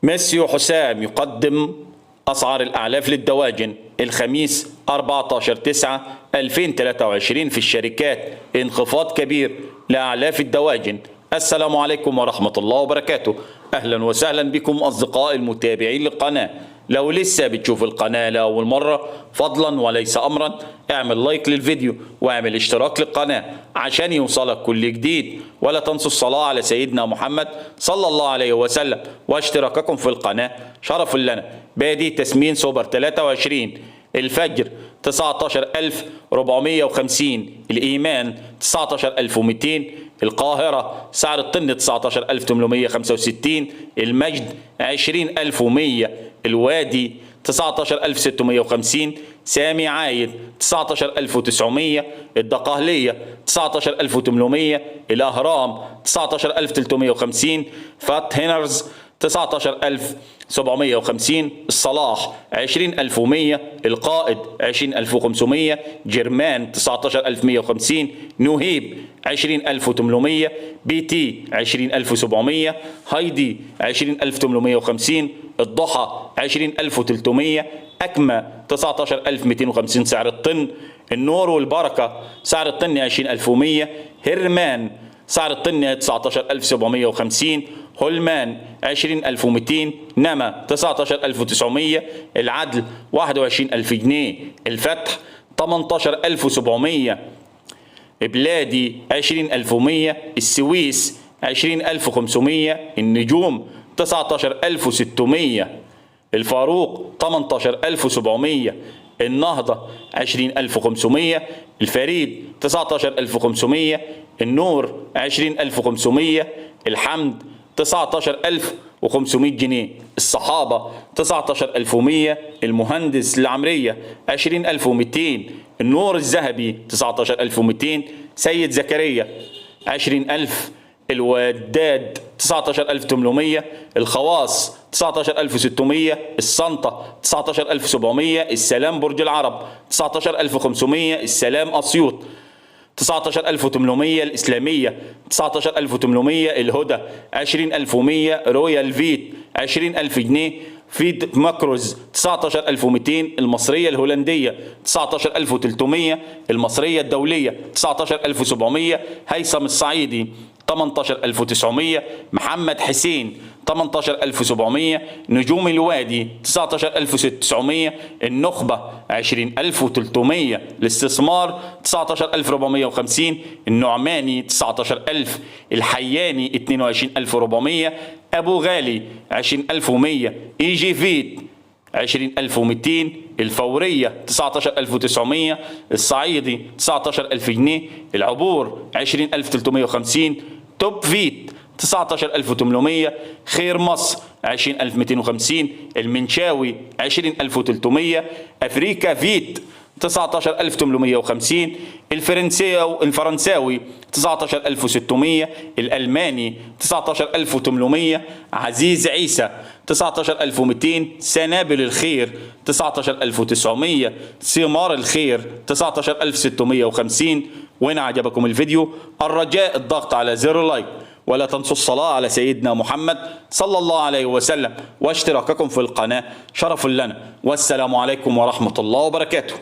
ميسيو حسام يقدم أسعار الأعلاف للدواجن الخميس 14/9/2023 في الشركات انخفاض كبير لأعلاف الدواجن. السلام عليكم ورحمة الله وبركاته. أهلا وسهلا بكم أصدقائي المتابعين للقناة. لو لسه بتشوف القناة لأول مرة فضلا وليس أمرا اعمل لايك للفيديو واعمل اشتراك للقناة عشان يوصلك كل جديد، ولا تنسوا الصلاة على سيدنا محمد صلى الله عليه وسلم واشتراككم في القناة شرف لنا. بادي تسمين سوبر 23 الفجر 19450، الإيمان 19200، القاهرة سعر الطن 19865، المجد 20100، الوادي 19650، سامي عايد 19900، الدقهلية 19800، الأهرام 19350، فات هينرز 19750، الصلاح 20100، القائد 20500، جرمان 19150، نهيب 20800، بي تي 20700، هايدي 20850، الضحى 20300، أكمة 19250 سعر الطن، النور والبركة سعر الطن 20100، هرمان سعر الطن 19750، هولمان 20200، نما 19900، العدل 21000 جنيه، الفتح 18700، بلادي 20100، السويس 20500، النجوم 19600، الفاروق 18700، النهضة 20500، الفريد 19500، النور 20500، الحمد 19500 جنيه، الصحابة 19100، المهندس العمرية 20200، النور الذهبي 19200، سيد زكريا 20000، الوداد 19800، الخواص 19600، السنطة 19700، السلام برج العرب 19500، السلام أسيوط 19800، الإسلامية 19800، الهدى 20100، رويال فيت 20000 جنيه، فيد ماكروز 19200، المصرية الهولندية 19300، المصرية الدولية 19700، هيثم الصعيدي 18900، محمد حسين 18700، نجوم الوادي 19900، النخبة 20300، الاستثمار 19450، النعماني 19000، الحياني 22400، أبو غالي 20100، إي جي فيت 20200، الفورية 19900، الصعيدي 19000 جنيه، العبور 20350، توب فيت 19800، خير مصر 20250، المنشاوي 20300، أفريكا فيت 19850، الفرنساوي 19600، الألماني 19800، عزيز عيسى 19200، سنابل الخير 19900، ثمار الخير 19650. وإن عجبكم الفيديو الرجاء الضغط على زر لايك، ولا تنسوا الصلاة على سيدنا محمد صلى الله عليه وسلم واشتراككم في القناة شرف لنا. والسلام عليكم ورحمة الله وبركاته.